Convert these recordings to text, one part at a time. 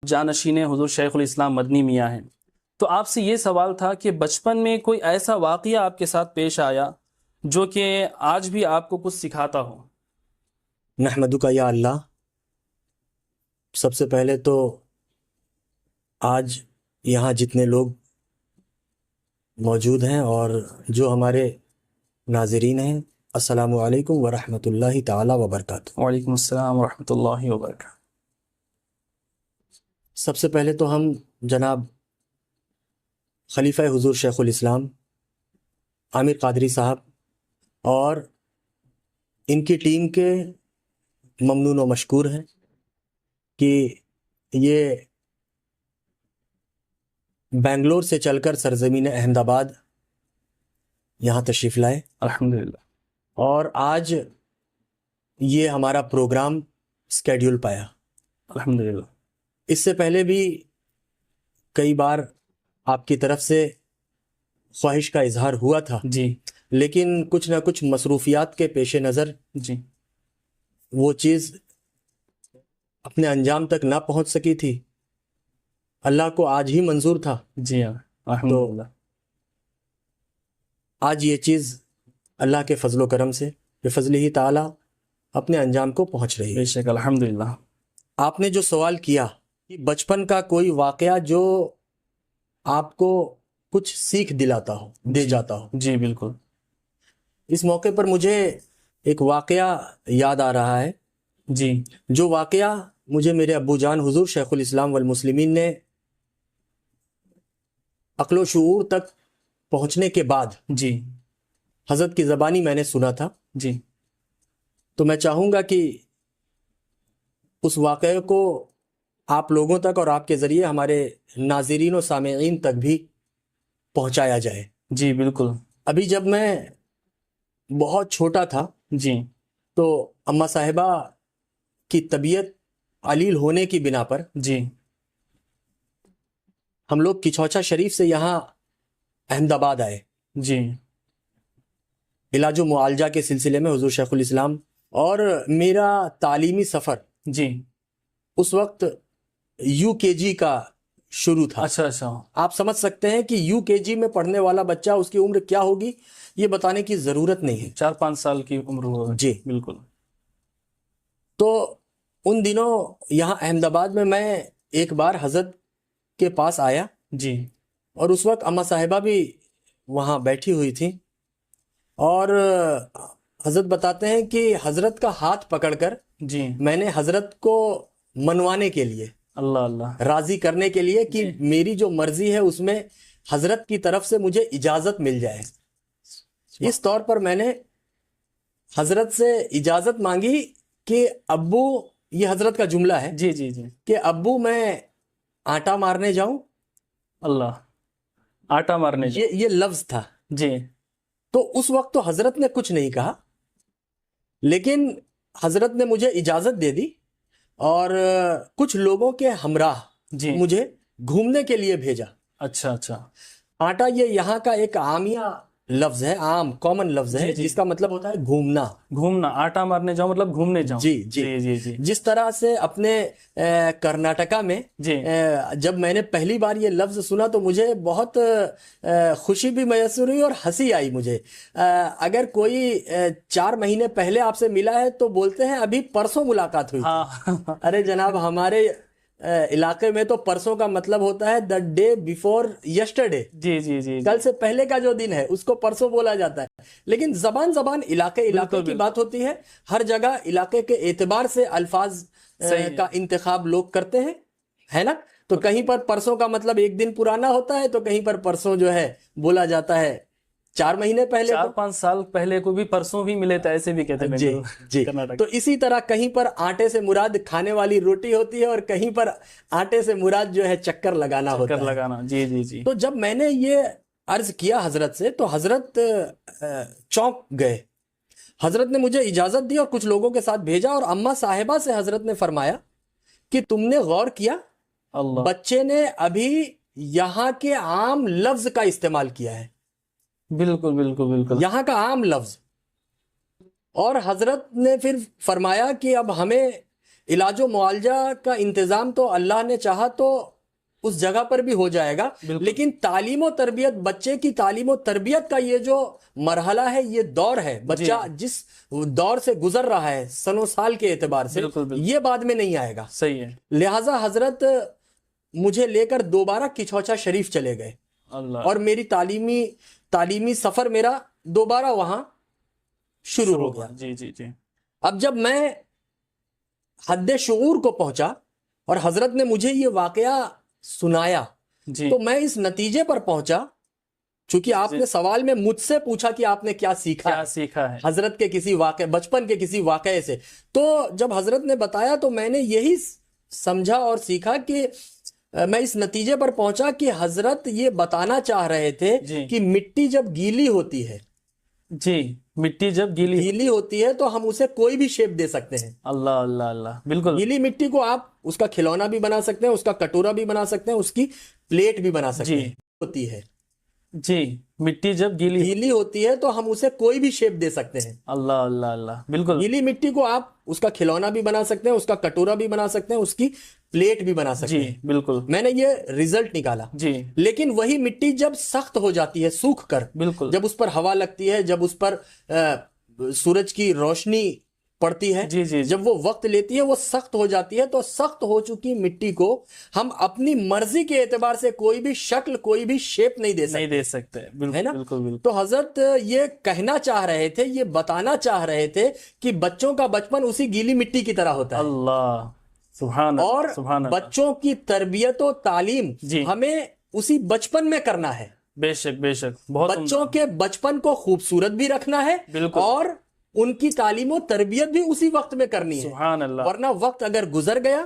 جانشین حضور شیخ الاسلام مدنی میاں ہیں، تو آپ سے یہ سوال تھا کہ بچپن میں کوئی ایسا واقعہ آپ کے ساتھ پیش آیا جو کہ آج بھی آپ کو کچھ سکھاتا ہو؟ نحمدک یا اللہ، سب سے پہلے تو آج یہاں جتنے لوگ موجود ہیں اور جو ہمارے ناظرین ہیں، السلام علیکم ورحمۃ اللہ تعالی وبرکاتہ۔ وعلیکم السلام ورحمۃ اللہ وبرکاتہ۔ سب سے پہلے تو ہم جناب خلیفہ حضور شیخ الاسلام عامر قادری صاحب اور ان کی ٹیم کے ممنون و مشکور ہیں کہ یہ بنگلور سے چل کر سرزمین احمد آباد یہاں تشریف لائے، الحمدللہ۔ اور آج یہ ہمارا پروگرام سکیڈول پایا۔ الحمدللہ۔ اس سے پہلے بھی کئی بار آپ کی طرف سے خواہش کا اظہار ہوا تھا، جی لیکن کچھ نہ کچھ مصروفیات کے پیش نظر جی وہ چیز اپنے انجام تک نہ پہنچ سکی تھی۔ اللہ کو آج ہی منظور تھا، جی الحمدللہ۔ آج یہ چیز اللہ کے فضل و کرم سے بفضل ہی تعالی اپنے انجام کو پہنچ رہی ہے۔ بے شک الحمدللہ۔ آپ نے جو سوال کیا کہ بچپن کا کوئی واقعہ جو آپ کو کچھ سیکھ دلاتا ہو، دے جاتا ہو، جی بالکل۔ اس موقع پر مجھے ایک واقعہ یاد آ رہا ہے، جی جو واقعہ مجھے میرے ابو جان حضور شیخ الاسلام والمسلمین نے عقل و شعور تک پہنچنے کے بعد جی حضرت کی زبانی میں نے سنا تھا۔ جی تو میں چاہوں گا کہ اس واقعے کو آپ لوگوں تک اور آپ کے ذریعے ہمارے ناظرین و سامعین تک بھی پہنچایا جائے۔ جی بالکل۔ ابھی جب میں بہت چھوٹا تھا جی تو اماں صاحبہ کی طبیعت علیل ہونے کی بنا پر جی ہم لوگ کچھوچا شریف سے یہاں احمد آباد آئے، جی علاج و معالجہ کے سلسلے میں حضور شیخ الاسلام، اور میرا تعلیمی سفر جی۔ اس وقت یو کے جی کا شروع تھا۔ اچھا اچھا۔ آپ سمجھ سکتے ہیں کہ یو کے جی میں پڑھنے والا بچہ اس کی عمر کیا ہوگی، یہ بتانے کی ضرورت نہیں ہے۔ 4-5 سال کی عمر ہو۔ جی بالکل۔ تو ان دنوں یہاں احمد آباد میں ایک بار حضرت کے پاس آیا، جی اور اس وقت اماں صاحبہ بھی وہاں بیٹھی ہوئی تھی، اور حضرت بتاتے ہیں کہ حضرت کا ہاتھ پکڑ کر جی میں نے حضرت کو منوانے کے لیے، اللہ اللہ، راضی کرنے کے لیے کہ میری جو مرضی ہے اس میں حضرت کی طرف سے مجھے اجازت مل جائے، اس طور پر میں نے حضرت سے اجازت مانگی کہ ابو، یہ حضرت کا جملہ ہے جی جی جی، کہ ابو میں آٹا مارنے جاؤں، اللہ، آٹا مارنے جاؤ۔ یہ لفظ تھا۔ جی تو اس وقت تو حضرت نے کچھ نہیں کہا، لیکن حضرت نے مجھے اجازت دے دی اور کچھ لوگوں کے ہمراہ جی، مجھے گھومنے کے لیے بھیجا۔ اچھا اچھا۔ آٹا یہ یہاں کا ایک عامیہ لفظ ہے، عام کامن لفظ ہے، جی جی، جس کا مطلب ہوتا ہے گھومنا۔ گھومنا، آٹا مارنے جاؤ مطلب گھومنے جاؤں۔ جی جی جی جی جی جس طرح سے اپنے کرناٹکا میں جی جب میں نے پہلی بار یہ لفظ سنا تو مجھے بہت خوشی بھی میسر ہوئی اور ہنسی آئی مجھے۔ اگر کوئی 4 مہینے پہلے آپ سے ملا ہے تو بولتے ہیں ابھی پرسوں ملاقات ہوئی تھی۔ ہاں ارے جناب، ہمارے علاقے میں تو پرسوں کا مطلب ہوتا ہے the day before yesterday، جی جی جی، کل سے پہلے کا جو دن ہے اس کو پرسوں بولا جاتا ہے۔ لیکن زبان علاقے کی بات ہوتی ہے، ہر جگہ علاقے کے اعتبار سے الفاظ کا انتخاب لوگ کرتے ہیں، ہے نا؟ تو کہیں پر پرسوں کا مطلب ایک دن پرانا ہوتا ہے، تو کہیں پر پرسوں جو ہے بولا جاتا ہے 4 مہینے پہلے، 4-5 سال پہلے کو بھی پرسوں بھی ملے تھے، ایسے بھی کہتے ہیں۔ جی جی۔ کرناٹک۔ تو اسی طرح کہیں پر آٹے سے مراد کھانے والی روٹی ہوتی ہے، اور کہیں پر آٹے سے مراد جو ہے چکر لگانا ہوتا ہے۔ چکر لگانا، جی جی جی۔ تو جب میں نے یہ عرض کیا حضرت سے تو حضرت چونک گئے۔ حضرت نے مجھے اجازت دی اور کچھ لوگوں کے ساتھ بھیجا، اور اماں صاحبہ سے حضرت نے فرمایا کہ تم نے غور کیا، اللہ، بچے نے ابھی یہاں کے عام لفظ کا استعمال کیا ہے، بالکل بالکل بالکل، یہاں کا عام لفظ۔ اور حضرت نے پھر فرمایا کہ اب ہمیں علاج و معالجہ کا انتظام تو اللہ نے چاہا تو اس جگہ پر بھی ہو جائے گا، لیکن تعلیم و تربیت، بچے کی تعلیم و تربیت کا یہ جو مرحلہ ہے، یہ دور ہے، بچہ جس دور سے گزر رہا ہے سن و سال کے اعتبار سے، یہ بعد میں نہیں آئے گا. صحیح ہے. لہٰذا حضرت مجھے لے کر دوبارہ کچھوچا شریف چلے گئے، اور میری تعلیمی سفر میرا دوبارہ وہاں شروع ہو گیا. جی جی جی. اب جب میں حد شعور کو پہنچا اور حضرت نے مجھے یہ واقعہ سنایا، تو میں اس نتیجے پر پہنچا، چونکہ آپ نے سوال میں مجھ سے پوچھا کہ آپ نے کیا سیکھا ہے حضرت کے کسی واقعے، بچپن کے کسی واقعے سے، تو جب حضرت نے بتایا تو میں نے یہی سمجھا اور سیکھا کہ میں اس نتیجے پر پہنچا کہ حضرت یہ بتانا چاہ رہے تھے کہ مٹی جب گیلی ہوتی ہے، مٹی جب گیلی ہوتی ہے تو ہم اسے کوئی بھی شیپ دے سکتے ہیں. اللہ اللہ اللہ. بالکل. گیلی مٹی کو آپ اس کا کھلونا بھی بنا سکتے ہیں، اس کا کٹورا بھی بنا سکتے ہیں، اس کی پلیٹ بھی بنا سکتے ہیں. ہوتی ہے مٹی جب گیلی ہوتی ہے تو ہم اسے کوئی بھی شیپ دے سکتے ہیں. اللہ اللہ اللہ. بالکل. گیلی مٹی کو آپ اس کا کھلونا بھی بنا سکتے ہیں، اس کا کٹورا بھی بنا سکتے ہیں، اس کی پلیٹ بھی بنا سکتے ہیں. بالکل. میں نے یہ ریزلٹ نکالا. لیکن وہی مٹی جب سخت ہو جاتی ہے، سوکھ کر، بالکل، جب اس پر ہوا لگتی ہے، جب اس پر سورج کی روشنی پڑتی ہے، جب وہ وقت لیتی ہے، وہ سخت ہو جاتی ہے، تو سخت ہو چکی مٹی کو ہم اپنی مرضی کے اعتبار سے کوئی بھی شکل، کوئی بھی شیپ نہیں دے سکتے. ہے نا؟ تو حضرت یہ کہنا چاہ رہے تھے، یہ بتانا چاہ رہے تھے کہ بچوں کا بچپن اسی گیلی مٹی کی طرح ہوتا ہے. اللہ سبحان. اور بچوں کی تربیت و تعلیم ہمیں اسی بچپن میں کرنا ہے. بے شک بے شک. بچوں کے بچپن کو خوبصورت بھی رکھنا ہے، اور ان کی تعلیم و تربیت بھی اسی وقت میں کرنی ہے. سبحان اللہ. ورنہ وقت اگر گزر گیا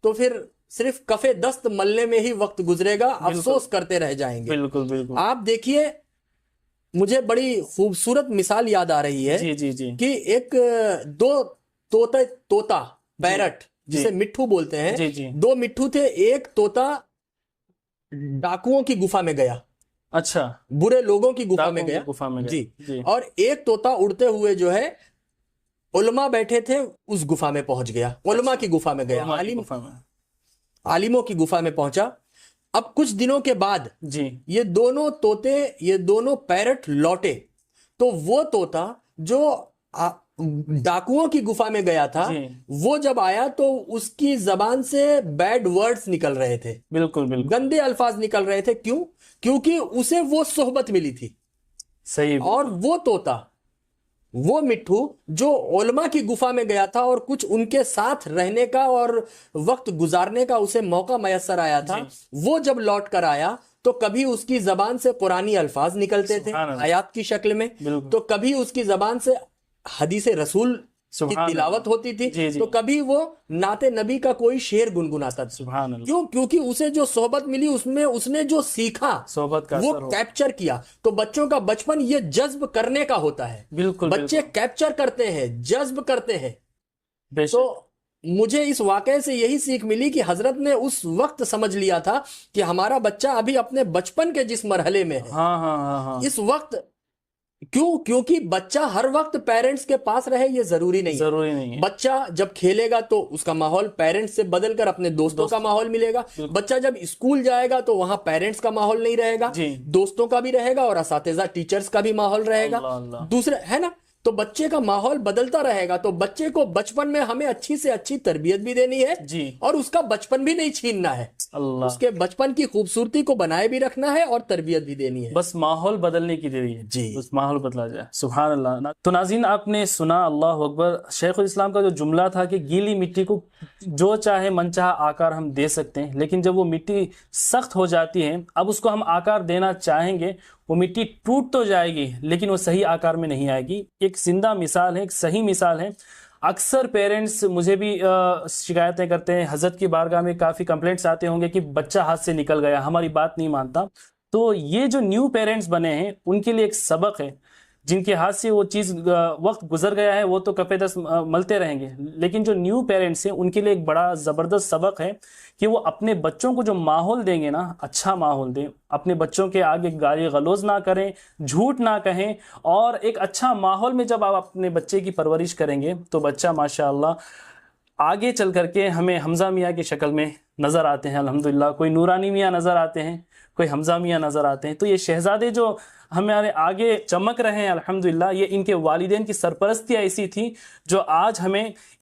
تو پھر صرف کفے دست ملنے میں ہی وقت گزرے گا، افسوس کرتے رہ جائیں گے. بالکل بالکل. آپ دیکھیے، مجھے بڑی خوبصورت مثال یاد آ رہی ہے کہ ایک طوطا پیرٹ، جسے مٹھو بولتے ہیں، دو مٹھو تھے. ایک طوطا ڈاکوؤں کی گفا میں گیا، اچھا، برے لوگوں کی گفا میں گیا. اور ایک طوطا اڑتے ہوئے جو ہے، علماء بیٹھے تھے، اس گفا میں پہنچ گیا، علماء کی گفا میں گیا، عالموں کی گفا میں پہنچا. اب کچھ دنوں کے بعد یہ دونوں طوطے، یہ دونوں پیرٹ لوٹے، تو وہ طوطا جو ڈاکوؤں کی گفا میں گیا تھا، وہ جب آیا تو اس کی زبان سے بیڈ ورڈز نکل رہے تھے. بالکل بالکل. گندے الفاظ نکل رہے تھے. کیوں؟ کیونکہ اسے وہ صحبت ملی تھی. صحیح. اور وہ طوطا، وہ مٹھو جو علماء کی گفا میں گیا تھا اور کچھ ان کے ساتھ رہنے کا اور وقت گزارنے کا اسے موقع میسر آیا تھا، وہ جب لوٹ کر آیا تو کبھی اس کی زبان سے قرآنی الفاظ نکلتے تھے آیات کی شکل میں، تو کبھی اس کی زبان سے حدیث رسول کی تلاوت ہوتی تھی، تو کبھی وہ نعت نبی کا کوئی شعر گنگناتا تھا. کیوں؟ کیونکہ اسے جو صحبت ملی، اس میں اس نے جو سیکھا وہ کیپچر کیا. تو بچوں کا بچپن یہ جذب کرنے کا ہوتا ہے. بالکل. بچے کیپچر کرتے ہیں، جذب کرتے ہیں. تو مجھے اس واقعے سے یہی سیکھ ملی کہ حضرت نے اس وقت سمجھ لیا تھا کہ ہمارا بچہ ابھی اپنے بچپن کے جس مرحلے میں ہے، اس وقت. کیوں؟ کیونکہ بچہ ہر وقت پیرنٹس کے پاس رہے یہ ضروری نہیں ہے. بچہ جب کھیلے گا تو اس کا ماحول پیرنٹس سے بدل کر اپنے دوستوں کا ماحول ملے گا. بچہ جب اسکول جائے گا تو وہاں پیرنٹس کا ماحول نہیں رہے گا، دوستوں کا بھی رہے گا اور اساتذہ ٹیچرز کا بھی ماحول رہے گا. دوسرے ہے نا، تو بچے کا ماحول بدلتا رہے گا. تو بچے کو بچپن میں ہمیں اچھی سے اچھی تربیت بھی دینی ہے، اور اس کا بچپن بھی نہیں چھیننا ہے. اس کے بچپن کی خوبصورتی کو بنائے بھی رکھنا ہے اور تربیت بھی دینی ہے. بس ماحول بدلنے کی دیر ہے. بس ماحول بدلا جائے. سبحان اللہ. تو ناظرین، آپ نے سنا، اللہ اکبر، شیخ الاسلام کا جو جملہ تھا کہ گیلی مٹی کو جو چاہے من چاہا آکار ہم دے سکتے ہیں، لیکن جب وہ مٹی سخت ہو جاتی ہے، اب اس کو ہم آکار دینا چاہیں گے، وہ مٹی ٹوٹ تو جائے گی لیکن وہ صحیح آکار میں نہیں آئے گی. ایک زندہ مثال ہے، ایک صحیح مثال ہے. اکثر پیرنٹس مجھے بھی شکایتیں کرتے ہیں، حضرت کی بارگاہ میں کافی کمپلینٹس آتے ہوں گے کہ بچہ ہاتھ سے نکل گیا، ہماری بات نہیں مانتا. تو یہ جو نیو پیرنٹس بنے ہیں ان کے لیے ایک سبق ہے. جن کے ہاتھ سے وہ چیز وقت گزر گیا ہے وہ تو کپے دست ملتے رہیں گے، لیکن جو نیو پیرنٹس ہیں ان کے لیے ایک بڑا زبردست سبق ہے کہ وہ اپنے بچوں کو جو ماحول دیں گے نا، اچھا ماحول دیں. اپنے بچوں کے آگے گالی غلوز نہ کریں، جھوٹ نہ کہیں، اور ایک اچھا ماحول میں جب آپ اپنے بچے کی پرورش کریں گے تو بچہ ماشاءاللہ آگے چل کر کے ہمیں حمزہ میاں کی شکل میں نظر آتے ہیں الحمدللہ، کوئی نورانی میاں نظر آتے ہیں، کوئی حمزہ میاں نظر آتے ہیں. تو یہ شہزادے جو ہمارے آگے چمک رہے ہیں الحمدللہ، یہ ان کے والدین کی سرپرستی ایسی تھی جو آج ہمیں